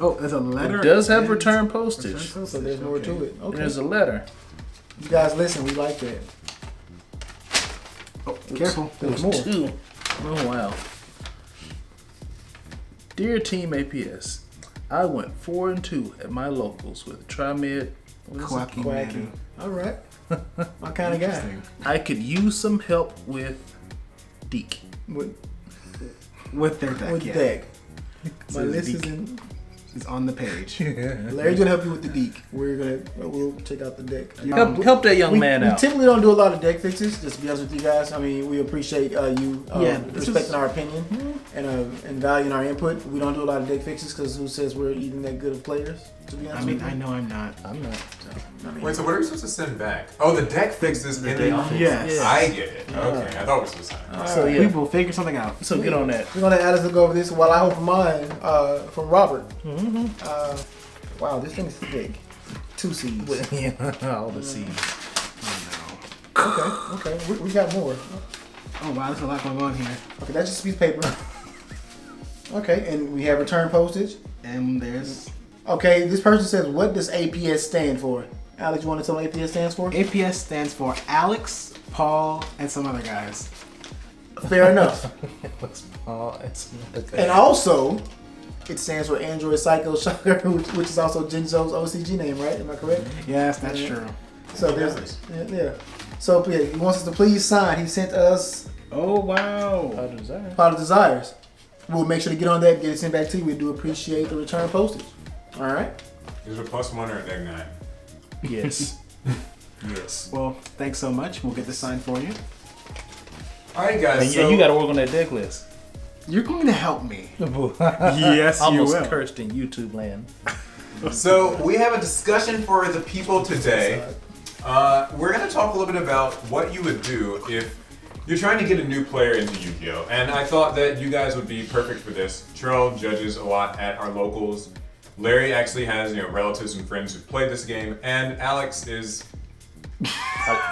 Oh, there's a letter. It does have return postage. So there's more to it. Okay. There's a letter. You guys listen, we like that. Oh, careful. There's more. 2. Oh, wow. Dear Team APS, I went 4-2 at my locals with Trimed. Quacky. All right. My kind of guy. I could use some help with Deke. With their deck. With yeah. deck. My Says list is Deke. in. It's on the page. Larry's gonna help you with the deck. We'll check out the deck. Help that young man we out. typically don't do a lot of deck fixes, just to be honest with you guys. I mean, we appreciate you respecting our opinion and valuing our input. We don't do a lot of deck fixes because who says we're even that good of players? To be honest, I mean, I know I'm not. Wait, so what are we supposed to send back? Oh, the deck fixes in the office. Yes. I get it. Okay, I thought we were supposed to. So We will figure something out. So get on that. We're gonna let Alice look over this while I hope mine from Robert. Wow, this thing's thick. 2 C's. All the seeds. Okay. We got more. Oh wow, there's a lot going on here. Okay, that's just a piece of paper. Okay, and we have return postage. And there's Okay, this person says, what does APS stand for? Alex, you want to tell what APS stands for? APS stands for Alex, Paul, and some other guys. Fair enough. Okay. And also, it stands for Android Psycho Shocker, which is also Jinzo's OCG name, right? Am I correct? Yes, that's true. So there's, yeah. So yeah, he wants us to please sign. He sent us Oh wow. Pot of Desires. We'll make sure to get on that and get it sent back to you. We do appreciate the return postage. All right. Is it a +1 or a -9? Yes. Yes. Well, thanks so much. We'll get this signed for you. All right, guys. And So you got to work on that deck list. You're going to help me. Yes, you almost will. cursed in YouTube land. So we have a discussion for the people today. We're going to talk a little bit about what you would do if you're trying to get a new player into Yu-Gi-Oh! And I thought that you guys would be perfect for this. Trell judges a lot at our locals. Larry actually has relatives and friends who've played this game, and Alex is.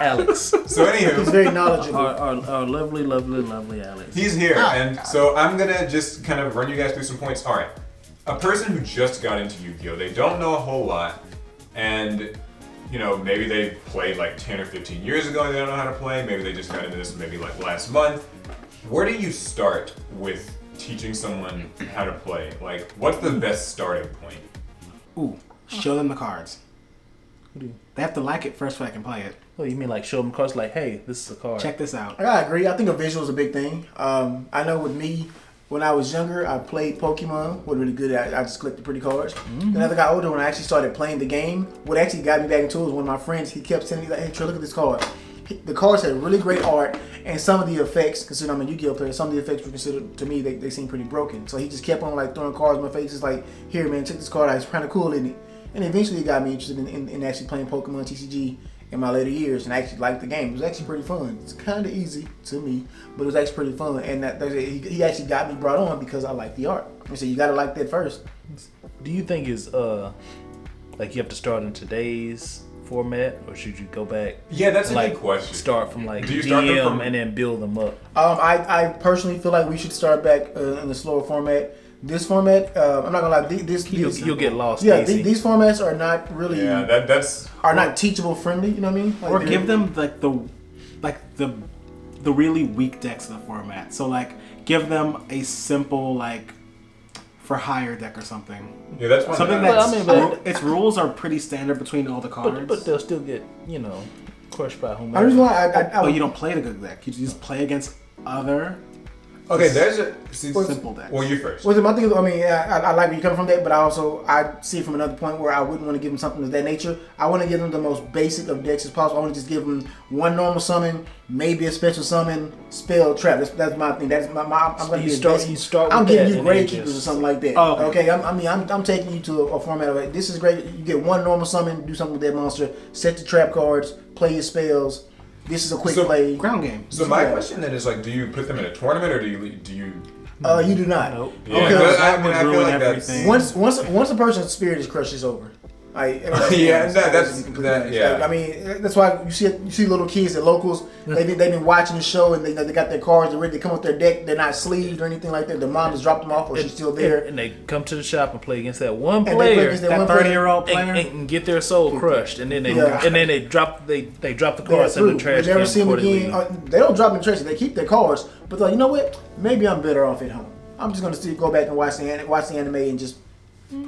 Alex. So anywho, He's very knowledgeable. Our lovely, lovely, lovely Alex. he's here, and so I'm gonna just kind of run you guys through some points. All right, a person who just got into Yu-Gi-Oh! They don't know a whole lot, and maybe they played like 10 or 15 years ago and they don't know how to play. Maybe they just got into this maybe like last month. Where do you start with teaching someone how to play? Like, what's the best starting point? Ooh, show them the cards. They have to like it first so I can play it. Oh, you mean like show them cards like, hey, this is a card. Check this out. I agree. I think a visual is a big thing. I know with me, when I was younger, I played Pokemon. Was really good at. I just collected pretty cards. Then as I got older, when I actually started playing the game, what actually got me back into it was one of my friends. He kept sending me like, "Hey, Trell, look at this card." The cards had really great art, and some of the effects, considering I'm a Yu-Gi-Oh player, some of the effects were considered to me they seemed pretty broken. So he just kept on like throwing cards in my face. It's like, "Here, man, check this card out. It's kind of cool, isn't it?" And eventually, it got me interested in actually playing Pokemon TCG in my later years, and I actually liked the game. It was actually pretty fun. It's kind of easy to me, but it was actually pretty fun. And he actually got me brought on because I like the art. And so you gotta like that first. Do you think is like you have to start in today's format, or should you go back? Yeah, that's a like good question. Start from like Do you start them DM from- and then build them up. I personally feel like we should start back in the slower format. This format, I'm not gonna lie. You'll get lost. Yeah, easy. these formats are not really Yeah, not teachable friendly. You know what I mean? Like, Or give them the really weak decks of the format. So like give them a simple like for hire deck or something. Yeah, that's one. Something But, that its rules are pretty standard between all the cards. but they'll still get crushed by I whomever. reason why But you don't play the good deck. You just play against other Okay, there's a simple decks. Well, you first. Well, my thing, I mean, I like where you're coming from that, but I see it from another point where I wouldn't want to give them something of that nature. I want to give them the most basic of decks as possible. I want to just give them one normal summon, maybe a special summon, spell, trap. That's my thing. That's my. I'm going to be I'm giving you grade keepers or something like that. Oh, okay. I'm taking you to a format of like, this is great. You get one normal summon, do something with that monster, set your trap cards, play your spells. This is a quick play. Ground game. So my question then is like, do you put them in a tournament or do you? You do not. Nope. Yeah, Because I feel like ruin that's. everything. once a person's spirit is crushed, it's over. Like, Yeah, yeah. Like, I mean, that's why you see little kids at locals. They've been watching the show and they got their cards. They're ready to come with their deck. They're not sleeved or anything like that. The mom has dropped them off, or she's still there. And they come to the shop and play against that one And player, That 30-year-old player. and get their soul crushed, and then they drop the cards in the trash. We never can see them before they again. leave. They don't drop in the trash. They keep their cards, but they're like, you know what? Maybe I'm better off at home. I'm just gonna go back and watch the anime and just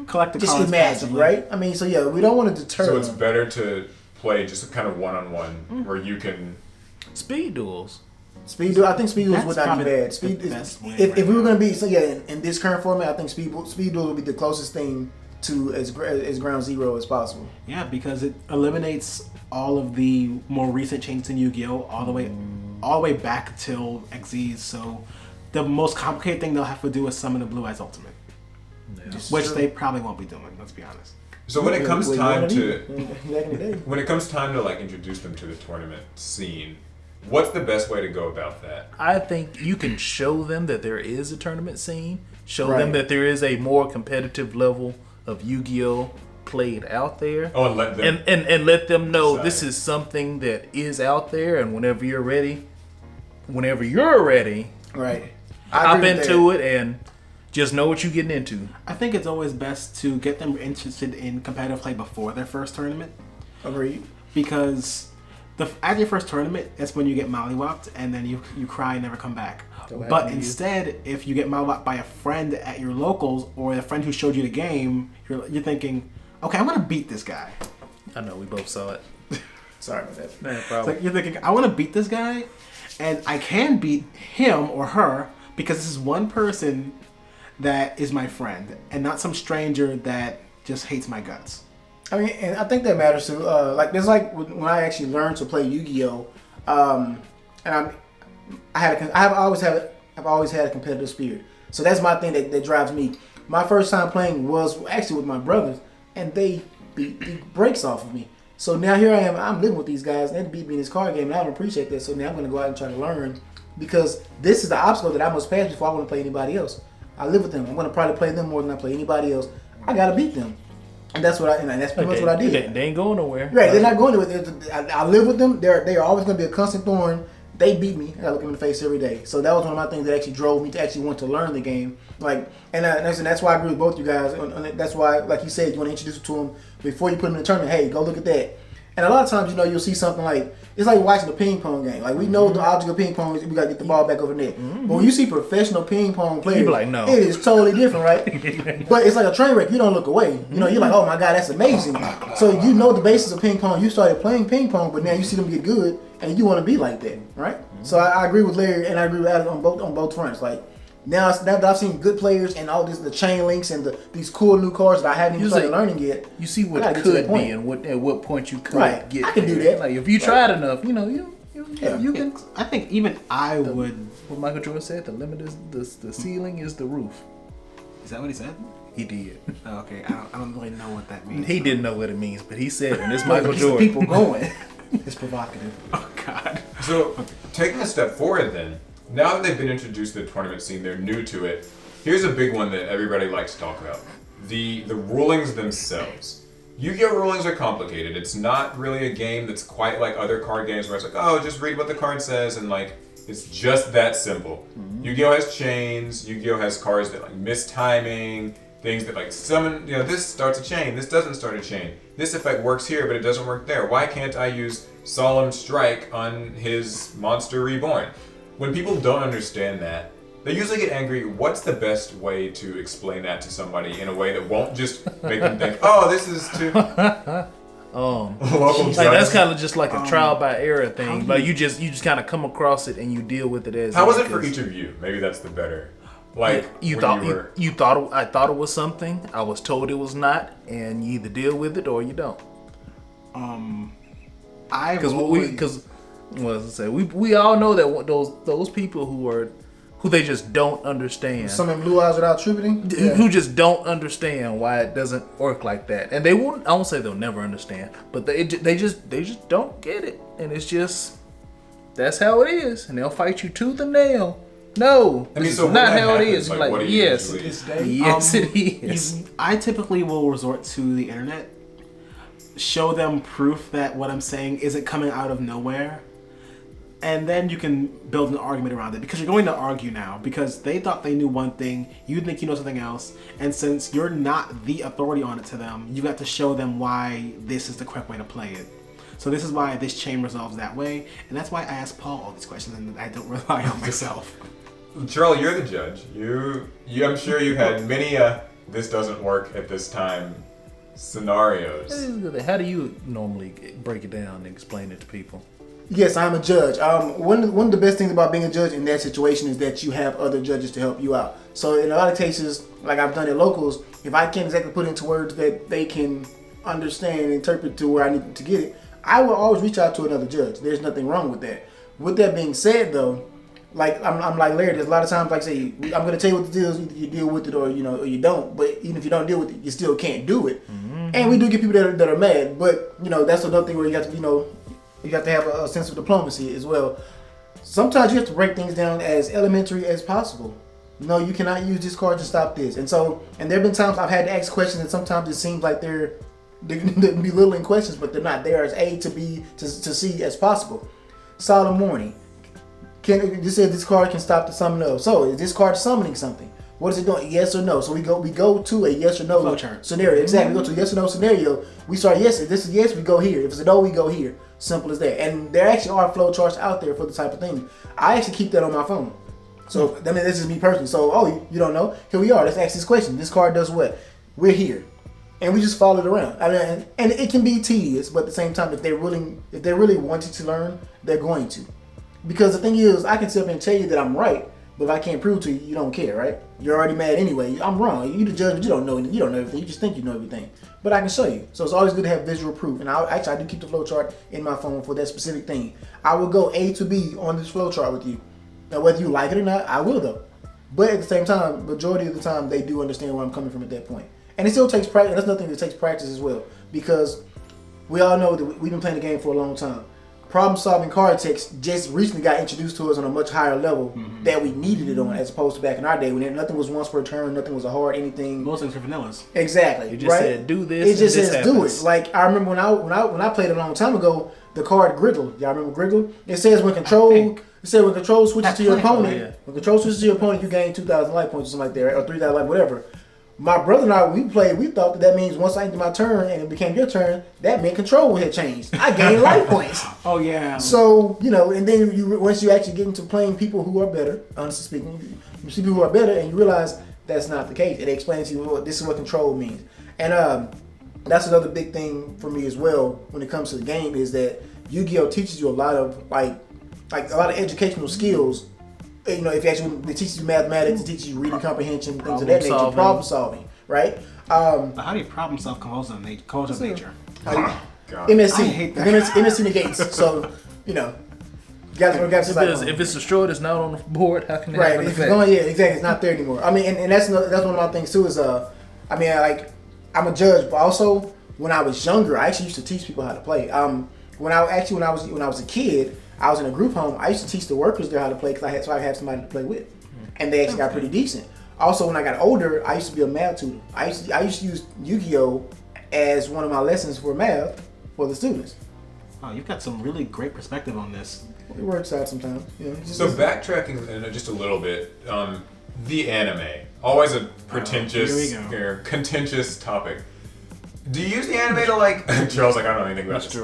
Collect the just cards imagine, passively. right? I mean, so yeah, we don't want to deter So it's them. better to play just a kind of one-on-one where you can. Speed duels. Speed duel. I think speed duels That's would not be probably bad. the Speed best way if right we were now. gonna be in this current format, I think speed duels would be the closest thing to as ground zero as possible. Yeah, because it eliminates all of the more recent changes in Yu-Gi-Oh! all the way back till XZ. So the most complicated thing they'll have to do is summon the Blue Eyes Ultimate, which they probably won't be doing. Let's be honest. So when it comes time to back in the day. when it comes time to like introduce them to the tournament scene, what's the best way to go about that? I think you can show them that there is a tournament scene. Show Right. them that there is a more competitive level of Yu-Gi-Oh! Played out there. Oh, and let them. And let them know decide. this is something that is out there, and whenever you're ready, Right. hop into it and just know what you're getting into. I think it's always best to get them interested in competitive play before their first tournament, Agreed. because at your first tournament, that's when you get mollywopped and then you cry and never come back. Go But back to you. instead, if you get mollywopped by a friend at your locals or the friend who showed you the game, you're thinking, okay, I'm gonna beat this guy. I know we both saw it. Sorry about that. It's like you're thinking, I want to beat this guy, and I can beat him or her because this is one person that is my friend and not some stranger that just hates my guts. I mean, and I think that matters too. Like there's like when I actually learned to play Yu-Gi-Oh, and I've always had a competitive spirit. So that's my thing that drives me. My first time playing was actually with my brothers, and they beat the brakes off of me. So now here I am. I'm living with these guys, and they beat me in this card game, and I don't appreciate that. So now I'm going to go out and try to learn, because this is the obstacle that I must pass before I want to play anybody else. I live with them. I'm going to probably play them more than I play anybody else. I got to beat them. And that's that's pretty much what I did. They ain't going nowhere. Right, they're not going to. I live with them. They are always going to be a constant thorn. They beat me. I got to look them in the face every day. So that was one of my things that actually drove me to actually want to learn the game. Like, and that's why I agree with both you guys. And that's why, like you said, you want to introduce it to them before you put them in the tournament. Hey, go look at that. And a lot of times, you'll see something like, it's like watching a ping pong game. Like, we know the object of ping pong is we got to get the ball back over net. But when you see professional ping pong players, You be like, no. it is totally different, right? But it's like a train wreck. You don't look away. You're like, oh my God, that's amazing. So you know the basis of ping pong. You started playing ping pong, but now you see them get good, and you want to be like that, right? So I agree with Larry, and I agree with Adam on both fronts. Like, now that I've seen good players and all the chain links and these cool new cards that I haven't even started learning yet. You see I what gotta get to that could point. be and at what point you could Right. get. I can do there. that. Like if you tried enough, you can. I think even I would. What Michael Jordan said: the limit is the ceiling is the roof. Is that what he said? He did. Oh, okay, I don't really know what that means. He didn't know what it means, but he said, and it's Michael Keeps the Jordan. people going. It's provocative. Oh God. So, taking a step forward then, now that they've been introduced to the tournament scene, they're new to it. Here's a big one that everybody likes to talk about. The rulings themselves. Yu-Gi-Oh! Rulings are complicated. It's not really a game that's quite like other card games where it's like, oh, just read what the card says, and like, it's just that simple. Yu-Gi-Oh! Has chains, Yu-Gi-Oh! Has cards that like miss timing, things that like summon, this starts a chain, this doesn't start a chain. This effect works here, but it doesn't work there. Why can't I use Solemn Strike on his Monster Reborn? When people don't understand that, they usually get angry. What's the best way to explain that to somebody in a way that won't just make them think, oh, this is too... local Like that's drugs? kind of just like a trial by error thing. Like you just kind of come across it and you deal with it as. How was it for each of you? Maybe that's the better. Like You when thought you were... I thought it was something. I was told it was not, and you either deal with it or you don't. We all know that those people who they just don't understand. Some of them blue eyes without attributing. Who just don't understand why it doesn't work like that, and they won't. I won't say they'll never understand, but they just don't get it, and it's just that's how it is, and they'll fight you tooth and nail. No, I mean, this so is when not that how it happens, is. like, Like, what do you yes, usually- yes, it is. I typically will resort to the internet show them proof that what I'm saying isn't coming out of nowhere. And then you can build an argument around it, because you're going to argue now because they thought they knew one thing, you think you know something else, and since you're not the authority on it to them, you got to show them why this is the correct way to play it. So this is why this chain resolves that way, and that's why I ask Paul all these questions and I don't rely on myself. Trell, you're the judge. You I'm sure you've had many this doesn't work at this time scenarios. How do you normally break it down and explain it to people? Yes, I'm a judge. One of the best things about being a judge in that situation is that you have other judges to help you out. So in a lot of cases, like I've done at locals, if I can't exactly put into words that they can understand and interpret to where I need to get it, I will always reach out to another judge. There's nothing wrong with that. With that being said, though, like I'm like Larry. There's a lot of times, like say, I'm going to tell you what the deal is. Either you deal with it, or or you don't. But even if you don't deal with it, you still can't do it. Mm-hmm. And we do get people that are mad. But that's another thing where you have to you have to have a sense of diplomacy as well. Sometimes you have to break things down as elementary as possible. No, you cannot use this card to stop this. And there have been times I've had to ask questions, and sometimes it seems like they're belittling questions, but they're not. They are as A to B to C as possible. Solemn warning. This says this card can stop the summon of. So is this card summoning something? What is it doing? Yes or no? So we go to a yes or no scenario. Exactly. We go to a yes or no scenario. We start yes. If this is yes, we go here. If it's a no, we go here. Simple as that. And there actually are flow charts out there for the type of thing. I actually keep that on my phone. So I mean, this is me personally. So you don't know? Here we are. Let's ask this question. This card does what? We're here, and we just follow it around. I mean, and it can be tedious, but at the same time, if they're really wanting to learn, they're going to. Because the thing is, I can sit up and tell you that I'm right, but if I can't prove to you, you don't care, right? You're already mad anyway. I'm wrong. You the judge, but you don't know everything. You just think you know everything. But I can show you. So it's always good to have visual proof. And I do keep the flow chart in my phone for that specific thing. I will go A to B on this flow chart with you. Now, whether you like it or not, I will though. But at the same time, majority of the time, they do understand where I'm coming from at that point. And it still takes practice. That's nothing that takes practice as well. Because we all know that we've been playing the game for a long time. Problem-solving card text just recently got introduced to us on a much higher level that we needed it on, as opposed to back in our day when nothing was once per turn, nothing was a hard anything. Most things are vanillas. Exactly. It just said do this. It just says happens. do it. Like I remember when I played a long time ago, the card Griddle. Y'all remember Griddle? It says when control switches to your opponent. When control switches to your opponent, you gain 2,000 life points or something like that, right? Or 3,000 life, whatever. My brother and I, we thought that means once I ended my turn and it became your turn, that meant control had changed. I gained life points. Oh, yeah. So, and then once you actually get into playing people who are better, honestly speaking, you see people who are better and you realize that's not the case. It explains to you this is what control means. And that's another big thing for me as well when it comes to the game is that Yu-Gi-Oh! Teaches you a lot of like a lot of educational skills. If you actually, it teaches you mathematics, it teaches you reading comprehension, things of that nature, problem solving, right? But how do you problem solve composed of nature? MSC. I hate that. MSC negates. So, if it's destroyed, it's not on the board. How can it have an effect? Exactly. It's not there anymore. I mean, and that's one of my things too. Is I'm a judge, but also when I was younger, I actually used to teach people how to play. When I was a kid. I was in a group home. I used to teach the workers there how to play because I had somebody to play with, and they actually got pretty decent. Also, when I got older, I used to be a math tutor. I used to use Yu-Gi-Oh! As one of my lessons for math for the students. Oh, you've got some really great perspective on this. It works out sometimes. So backtracking just a little bit, the anime, always a pretentious, contentious topic. Do you use the anime to Charles I don't know anything about this.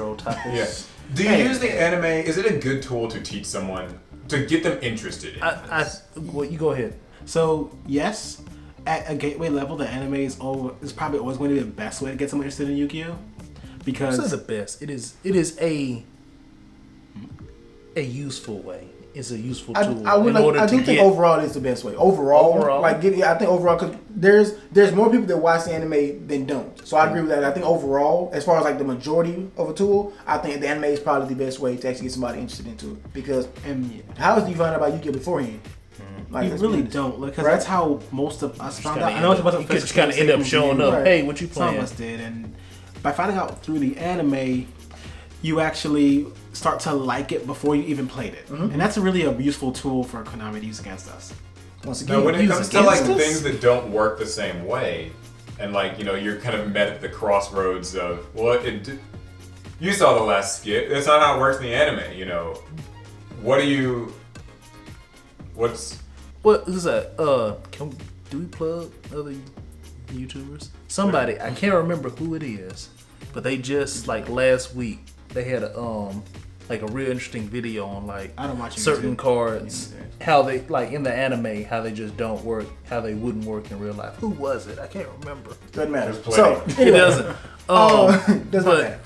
Yeah. Do you use the anime? Is it a good tool to teach someone to get them interested in? Well, you go ahead. So yes, at a gateway level, the anime is probably always going to be the best way to get someone interested in Yu-Gi-Oh! Because it's the best. It is a useful way. It's a useful tool. I do think overall it's the best way. Overall, I think overall because there's more people that watch the anime than don't. So I agree with that. I think overall, as far as the majority of a tool, I think the anime is probably the best way to actually get somebody interested into it. Because how else do you find out about Yu-Gi-Oh! Beforehand? You really don't, because that's how most of us found out. I know it wasn't. You just kind of end up showing up. Right. Hey, what you playing? Some of us did, and by finding out through the anime, you actually start to like it before you even played it. Mm-hmm. And that's really a useful tool for Konami to use against us. Once again, now, when it comes to things that don't work the same way, and like you're kind of met at the crossroads of you saw the last skit. That's not how it works in the anime. What is that? Do we plug other YouTubers? Somebody, I can't remember who it is, but they just like last week they had a real interesting video on like I don't watch certain YouTube. cards, how they like in the anime, how they just don't work, how they wouldn't work in real life. Who was it? I can't remember. Doesn't matter. There's So plenty. It doesn't. doesn't but- matter.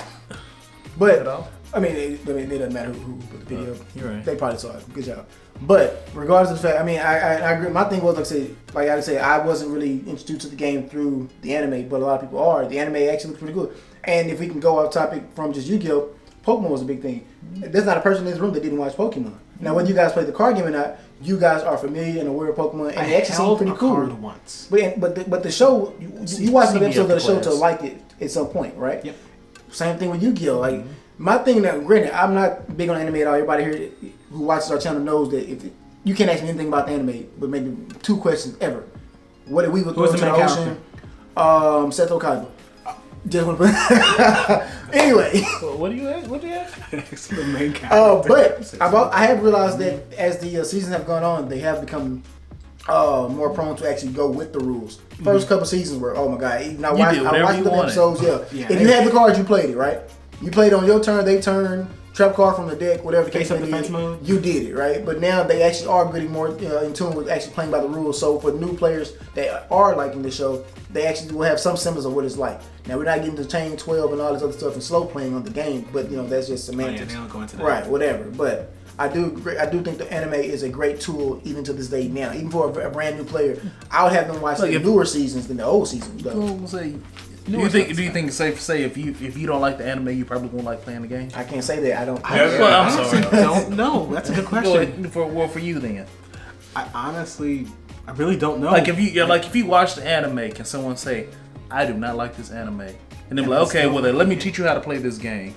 But At all? I mean, it doesn't matter who put the video. You're right. They probably saw it. Good job. But regardless of the fact, I mean, I agree. My thing was like I said, I wasn't really introduced to the game through the anime, but a lot of people are. The anime actually looks pretty good. And if we can go off topic from just Yu-Gi-Oh, Pokemon was a big thing. There's not a person in this room that didn't watch Pokemon. Now, whether you guys play the card game or not, you guys are familiar and aware of Pokemon, and they actually seem pretty cool. Card once. But the show, you watch the episodes of the show to like it at some point, right? Yep. Same thing with Yu-Gi-Oh. Like my thing now, granted, I'm not big on anime at all. Everybody here who watches our channel knows that if you can't ask me anything about the anime, but maybe 2 questions ever. What did we would throw Who's into the the main ocean? Seth Okaiba. Just want to anyway. What do you ask? What do you ask? It's the main character. But I have realized that as the seasons have gone on, they have become more prone to actually go with the rules. First couple seasons were, oh my god, even I watched the episodes. Yeah, if you had the cards, you played it, right? You played on your turn, they turn, trap card from the deck, whatever the case may defense be. mode. You did it, right? But now they actually are getting more in tune with actually playing by the rules. So for new players that are liking the show, they actually will have some semblance of what it's like. Now we're not getting to chain 12 and all this other stuff and slow playing on the game, but that's just semantics. they don't go into that. Right, whatever. But I do think the anime is a great tool even to this day now. Even for a brand new player, I would have them watch the newer seasons than the old seasons. Though. Do you think it's safe to say if you don't like the anime, you probably won't like playing the game? I can't say that. I don't. Well, I'm sorry. Don't know. That's a good question. For you then. I really don't know. Like if you watch the anime, can someone say, I do not like this anime? And then be like, okay, well then let me teach you how to play this game.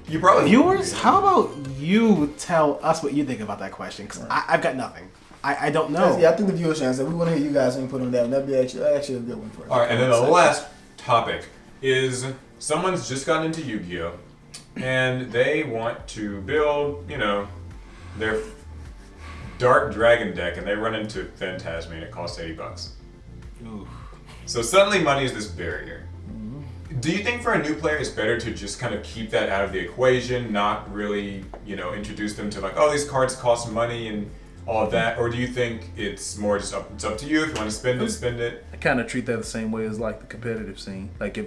You probably Viewers, how about you tell us what you think about that question? Because I've got nothing. I don't know. Yeah, I think the viewers should answer. We want to hear you guys input on that. That'd be actually a good one for us. All right, and then the last topic is someone's just gotten into Yu-Gi-Oh, and they want to build, their Dark Dragon deck, and they run into Phantasme, and it costs $80. Ooh. So suddenly money is this barrier. Do you think for a new player it's better to just kind of keep that out of the equation, not really, introduce them to like, oh, these cards cost money and all of that, or do you think it's more just it's up to you? If you want to spend it, spend it. I kind of treat that the same way as like the competitive scene. Like I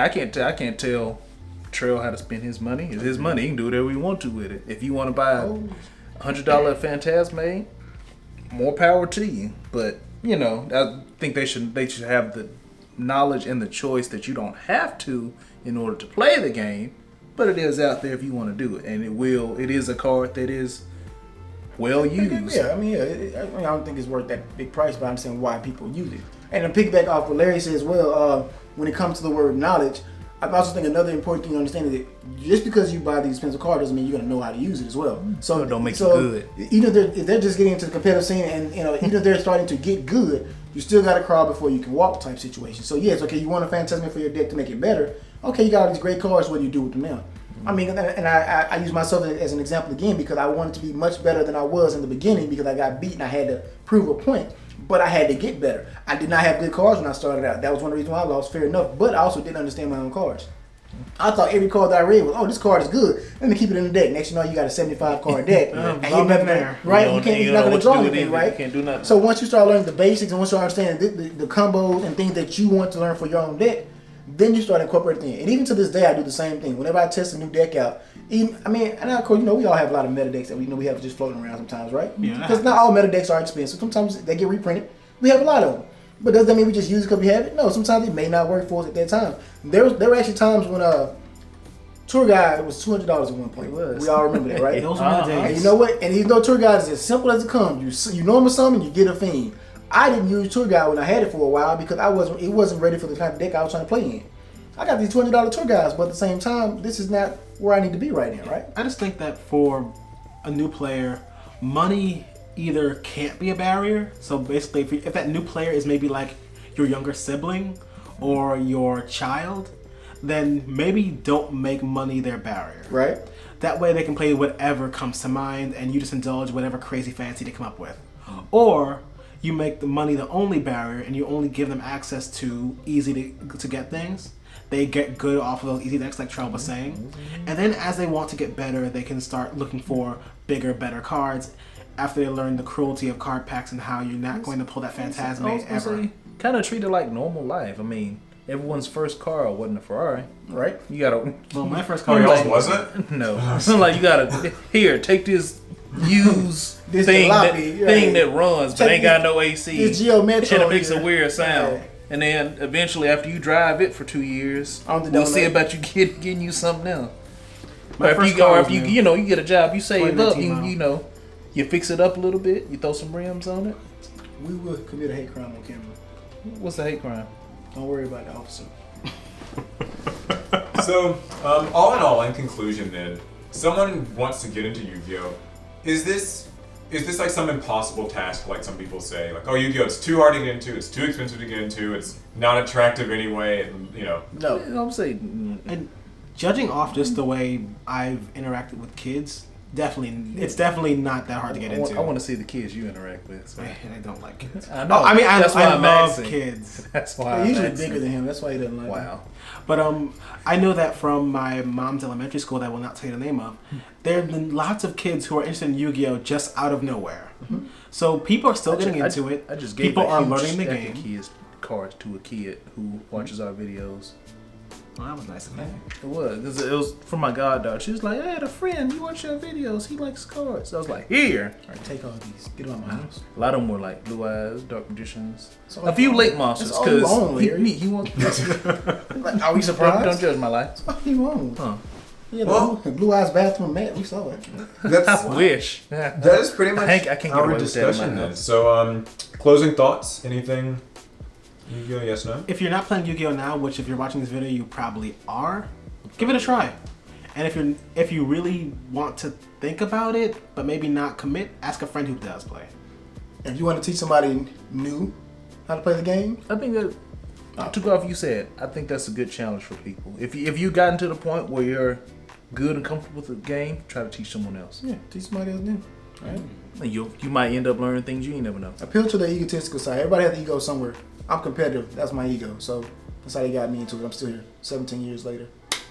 can't tell Trell how to spend his money. It's his money. He can do whatever he want to with it. If you want to buy $100 Phantasme, more power to you. But I think they should have the knowledge and the choice that you don't have to in order to play the game, but it is out there if you want to do it, and it is a card that is well used. Yeah, I don't think it's worth that big price, but I understand why people use it. And to piggyback off what Larry said as well, when it comes to the word knowledge, I also think another important thing to understand is that just because you buy these expensive cards doesn't mean you're going to know how to use it as well. So it don't make you good. Even if they're just getting into the competitive scene, and even if they're starting to get good, you still got to crawl before you can walk type situation. So yes, okay, you want a Phantasme for your deck to make it better. Okay, you got all these great cards. What do you do with them now? I mean, and I use myself as an example again because I wanted to be much better than I was in the beginning because I got beat and I had to prove a point. But I had to get better. I did not have good cards when I started out. That was one of the reasons why I lost, fair enough. But I also didn't understand my own cards. I thought every card that I read was, oh, this card is good. Let me keep it in the deck. Next, you got a 75 card deck, and you're never there, right? You're not going to draw anything, right? You can't do nothing. So once you start learning the basics and once you understand the combos and things that you want to learn for your own deck, then you start incorporating it. And even to this day, I do the same thing. Whenever I test a new deck out, and of course, we all have a lot of meta decks that we have just floating around sometimes, right? Yeah. Because not all meta decks are expensive. Sometimes they get reprinted. We have a lot of them. But does that mean we just use it because we have it? No, sometimes it may not work for us at that time. There were actually times when tour guide was $200 at one point. It was. We all remember that, right? Those were the days. And you know what? And even though tour guide is as simple as it comes, you normal summon, you get a fiend. I didn't use tour guide when I had it for a while because it wasn't ready for the kind of deck I was trying to play in. I got these $20 tour guides, but at the same time, this is not where I need to be right now, right? I just think that for a new player, money either can't be a barrier. So basically, if that new player is maybe like your younger sibling or your child, then maybe don't make money their barrier. Right. That way they can play whatever comes to mind and you just indulge whatever crazy fancy they come up with. Or you make the money the only barrier and you only give them access to easy to get things. They get good off of those easy decks like Trell was saying. And then as they want to get better, they can start looking for bigger, better cards after they learn the cruelty of card packs and how you're not going to pull that Phantasmate ever. Kind of treat it like normal life. I mean, everyone's first car wasn't a Ferrari. Right. You gotta... Well, my first Oh, card yours wasn't? No. Like, you gotta... Here, take this used thing that runs but ain't got no AC. This Geo Metro and it makes here. a weird sound. Right. And then eventually, after you drive it for 2 years, On the we'll see donut. about you getting you something else. My Or first if car you, was new. you get a job, you save up, 2019 model. you know, you fix it up a little bit, you throw some rims on it. We will commit a hate crime on camera. What's the hate crime? Don't worry about the officer. So, all in all, in conclusion, then, someone wants to get into Yu-Gi-Oh. Is this like some impossible task, like some people say? Like, oh, Yu-Gi-Oh, it's too hard to get into, it's too expensive to get into, it's not attractive anyway, you know. No. I'm saying, And judging off just the way I've interacted with kids, it's definitely not that hard to get into. I want to see the kids you interact with. So. And I don't like kids. I know. I mean, That's why I I'm love asking. kids. That's why They're I'm usually asking. bigger than him. That's why he doesn't like Wow. But I know that from my mom's elementary school that I will not tell you the name of, there have been lots of kids who are interested in Yu-Gi-Oh just out of nowhere. So people are still getting into it. I just gave people a are huge learning the stack of game. kids cards to a kid who watches our videos. Well, that was nice of me. It was. It was from my goddaughter. She was like, I had a friend. He watch your videos. He likes cards. I was like, here. All right, take all these. Get them out of my house. A lot of them were like Blue Eyes, Dark Magicians. So A few late monsters. that's all you Because own, Larry. he wants... Like, are we surprised? Don't judge my life. What do you want? Huh. Yeah, Well- the blue eyes bathroom mat. We saw it. That's, I wish. that is pretty much I can't get our away with that in discussion my then. house. So, closing thoughts? Anything? Yu-Gi-Oh, yes, no? If you're not playing Yu-Gi-Oh now, which if you're watching this video you probably are, give it a try. And if you really want to think about it but maybe not commit, ask a friend who does play. If you want to teach somebody new how to play the game, I think that, to go off you said, I think that's a good challenge for people. If you gotten to the point where you're good and comfortable with the game, try to teach someone else. yeah, teach somebody else new. Right? And you might end up learning things you ain't never know. Appeal to the egotistical side. Everybody has ego somewhere. I'm competitive. That's my ego. So that's how they got me into it. I'm still here 17 years later.